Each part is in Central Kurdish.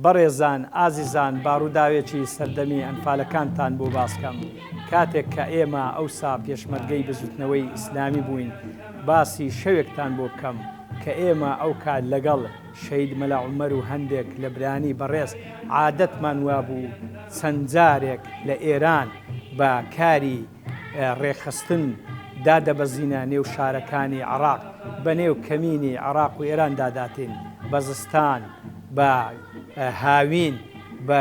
بەڕێزان ئازیزان باڕووداوێکی سەردەمی ئەنفالەکانتان بۆ باسکەم کاتێک کە ئێمە ئەوسا پێشمەرگەی بزوتنەوەی ئیسلامی بووین باسی شەوێکتان بۆ بکەم کە ئێمە ئەو کات لەگەڵ شەید مەلا عومەر و هەندێک لە برانی بەڕێز عادەتمان وابوو چەند جارێک لە ئێران بە کاری ڕێخستن دادەبەزینە نێو شارەکانی عێراق بە نێو کەمینی عێراق و ئێران داداتین بەزستان بە هاوین بە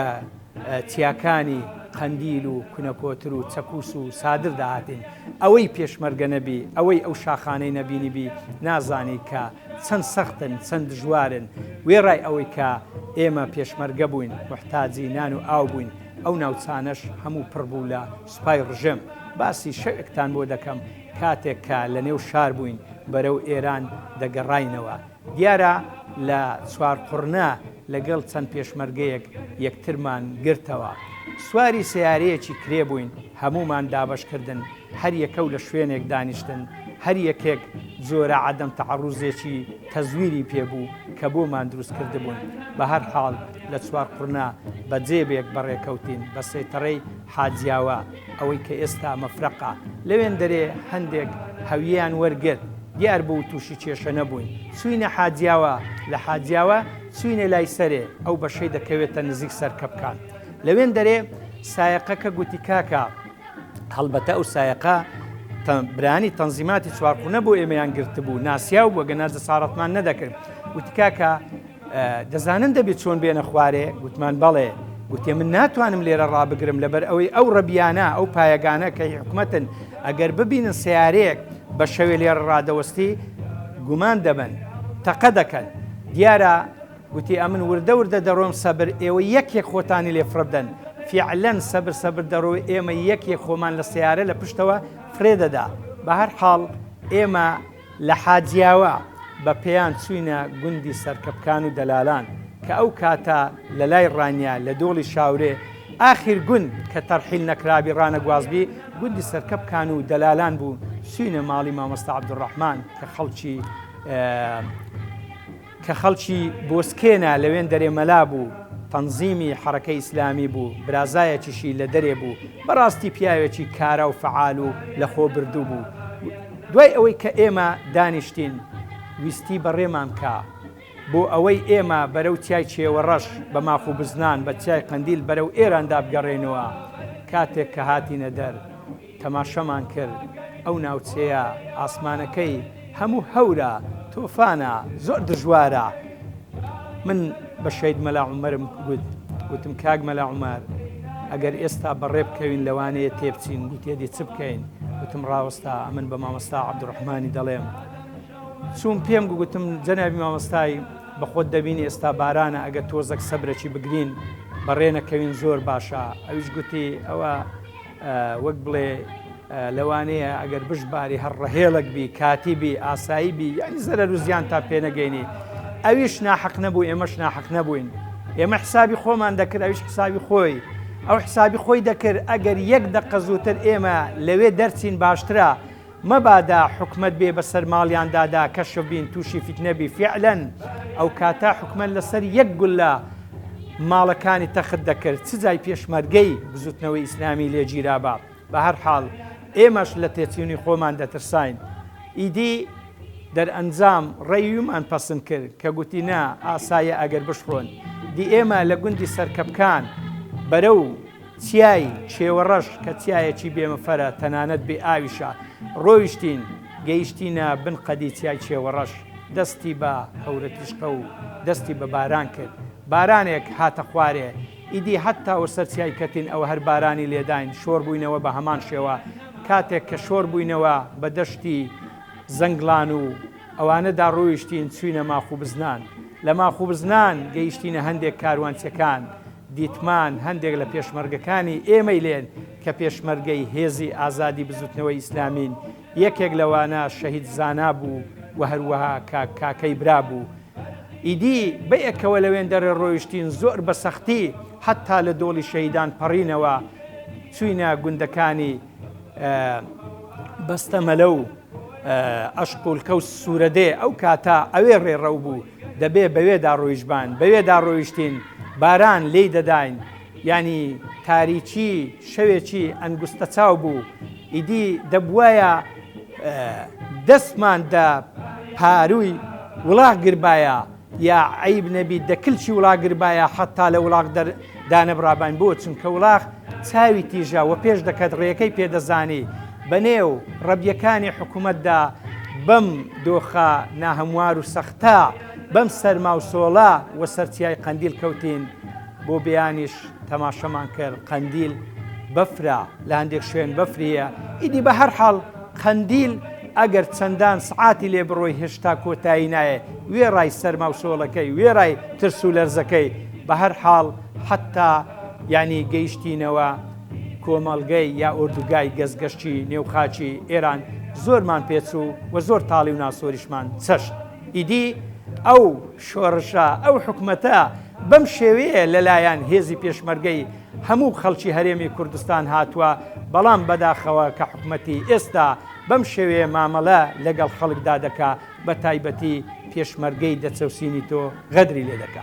تیاکانی قەندیل و کونەکۆتر و چەکوس و سادر داهاتین ئەوەی پێشمەرگە نەبی ئەوەی ئەو شاخانەی نەبینیبی نازانی کە چەند سەختن چەند دژوارن وێڕای ئەوەی کە ئێمە پێشمەرگە بووین محتاجی نان و ئاو بووین ئەو ناوچانەش هەموو پڕبوو لە سوپای ڕژێم باسی شەوێکتان بۆ دەکەم کاتێک کە لە نێو شار بووین بەرەو ئێران دەگەڕاینەوە دیارە لە چوارقوڕنا لەگەڵ چەند پێشمەرگەیەک یەکترمان گرتەوە سواری سیارەیەکی کرێ بووین هەمومان دابەشکردن هەر یەکەو لە شوێنێک دانیشتن هەر یەکێک زۆرە عەدەم تەعەڕوزێکی تەزویری پێبوو کە بۆمان دروست کردبوون بە هەر حاڵ لە چوارقوڕنا بە جێبێک بەڕێکەوتین بە سێتەڕەی حاجیاوە ئەوەی کە ئێستا مەفرەقە لەوێن دەرێ هەندێک هەویان وەرگرت دیار بوو تووشی کێشە نەبووین چوینە حاجیاوە لە حاجیاوە چوینە لای سەرێ ئەو بەشەی دەکەوێتە نزیک سەرکەبکان لەوێن دەرێ سایەقەکە گوتی کاکە هەڵبەتە ئەو سایەقە برانی تەنزیماتی چوارقوڕنە بۆ ئێمەیان گرتبوو ناسیا و بۆ گەنە جەسارەتمان نەدەکرد گوتی کاکە دەزانن دەبێت چۆن بێنە خوارێ گوتمان بەڵێ گوتێ من ناتوانم لێرە ڕابگرم لەبەر ئەوەی ئەو ڕەبیانە ئەو پایەگانە کە حکومەتن ئەگەر ببینن سیارەیەک بە شەوێ لێرە ڕادەوەستی گومان دەبن تەقە دەکەن دیارە گوتی ئەمن وردە وردە دەڕۆم سەبر ئێوە یەکێک خۆتانی لێ فرەبدەن فیعلەن سەبر دەڕۆ ئێمە یەکێک خۆمان لە سیارە لە پشتەوە فرێدەدا بە هەر حاڵ ئێمە لە حاجیاوە بە پێیان چوینە گوندی سەرکەبکان و دەلالان کە ئەو کاتە لە لای ڕانیا لە دۆڵی شاورێ ئاخر گوند کە تەرحیل نەکرابی ڕانە گوازبی گوندی سەرکەبکان و دەلالان بوو سوینە ماڵی مامۆستا عەبدوڕەحمان کە خەڵکی بۆسکێنە لەوێن دەرێ مەلا بوو تەنزیمی حەرەکەی ئیسلامی بوو برازایەکیشی لە دەرێ بوو بەڕاستی پیاوێکی کارە و فەعال و لە خۆ بردوو بوو دوای ئەوەی کە ئێمە دانیشتین ویستی بەڕێمان کە بۆ ئەوەی ئێمە بەرەو چای چێوەڕەش بە ماخ و بزنان بە چای قەندیل بەرەو ئێراندا بگەڕێنەوە کاتێک کە هاتینە دەر تەماشەمان کرد ئەو ناوچەیە ئاسمانەکەی هەموو هەورە تۆفانە زۆر دژوارە من بە شەید مەلا عومەرم گوتم کاک مەلا عومەر ئەگەر ئێستا بەڕێ بکەوین لەوانەیە تێبچین گوتێدی چ بکەین گوتم ڕاوەستا من بە مامۆستا عەبدوڕەحمانی دەڵێم چوون پێم گوتم جەنابی مامۆستای بە خۆت دەبینی ئێستا بارانە ئەگە تۆزێک سەبرەکی بگرین بەڕێ نەکەوین زۆر باشە ئەویش گوتی ئەوە وەک بڵێ لەوانەیە ئەگەر بشباری هەر ڕەهێڵک بی کاتیبی ئاسایی بی یعنی زەرەر و زیان تا پێنەگەینی ئەویش ناحەق نەبوو ئێمەش ناحەق نەبووین ئێمە حسابی خۆمان دەکرد ئەویش حسابی خۆی ئەو حسابی خۆی دەکرد ئەگەر یەک دقە زووتر ئێمە لەوێ دەرچین باشترە مەبادا حکومەت بێ بەسەر ماڵیاندادا کەشف بین تووشی فیتنەبی فیعلەن ئەو کاتا حکومەت لەسەر یەک گول لە ماڵەکانی تەخت دەکرد چ جای پێشمەرگەی بزوتنەوەی ئیسلامی لێ گیرابا بە هەر حاڵ ئێمەش لە تێچوونی خۆمان دەترساین ئیدی دەرئەنجام ڕێیومان پەسند کرد کە گوتی نا ئاسایە ئەگەر بشڕۆن دی ئێمە لە گوندی سەرکەبکان بەرەو چیای چێوەڕەش کە چیایەکی بێمەفەرە تەنانەت بێ ئاویشە ڕۆیشتین گەیشتینە بن قەدی چیای چێوەڕەش دەستی بە هەورە تیشقە و دەستی بە باران کرد بارانێک هاتە خوارێ ئیدی هەتا وەسەر چیای کەتین ئەوە هەر بارانی لێداین شۆر بووینەوە بە هەمان شێوە کاتێک کە شۆر بووینەوە بە دەشتی زەنگڵان و ئەوانەدا ڕۆیشتین چوینە ماخ و بزنان لە ماخ و بزنان گەیشتینە هەندێک کاروانچەکان دیتمان هەندێک لە پێشمەرگەکانی ئێمەی لێن کە پێشمەرگەی هێزی ئازادی بزوتنەوەی ئیسلامین یەکێک لەوانە شەهید زانا بوو و هەروەها کاکەی برا بوو ئیدی بەیەکەوە لەوێن دەرێ ڕۆیشتین زۆر بە سەختی حتا لە دۆڵی شەهیدان پەڕینەوە چوینە گوندەکانی بەستەمەلە و ئەشقولکە و سوورەدێ ئەو کاتە ئەوێ ڕێڕەو بوو دەبێ بەوێدا ڕۆیشتبان بەوێدا ڕۆیشتین باران لێی دەداین ینی تاریکی شەوێکی ئەنگوستە چاو بوو ئیدی دەبووایە دەستمان دە پاروی وڵاغ گربایە یا عیب نەبی دەکلچی وڵاغ گربایە حتا لە وڵاغ دانەبڕابین بۆ چونکە وڵاغ چاوی تیژە و پێش دەکەت ڕێەکەی پێدەزانی بەنێو ڕەبیەکانی حکوومەتدا بەم دۆخە ناهەموار و سەختە بەم سەرما و سۆڵە و سەرچیای قەندیل کەوتین بۆ بەیانیش تەماشەمان کرد قەندیل بەفرە لە هەندێک شوێن بەفریە ئیدی بە هەر حاڵ قەندیل ئەگەر چەندان سعاتی لێ بڕۆی هێشتا کۆتایی نایە وێڕای سەرما و سۆڵەکەی وێڕای ترس و لەرزەکەی بە هەر حاڵ حتا ینی گەیشتینەوە کۆمەڵگەی یا ئۆردوگای گەزگەشتی نێوخاچی ئێران زۆرمان پێچوو و زۆر تاڵی و ناسۆریشمان چەشت ئیدی ئەو شۆڕشە ئەو حکومەتە بەم شێوەیە لەلایەن هێزی پێشمەرگەی هەموو خەڵکی هەرێمی کوردستان هاتووە بەڵام بەداخەوە کە حکومەتی ئێستا بەم شێوەیە مامەڵە لەگەڵ خەڵکدا دەکا بە تایبەتی پێشمەرگەی دەچەوسینی تۆ غەدری لێ دەکات.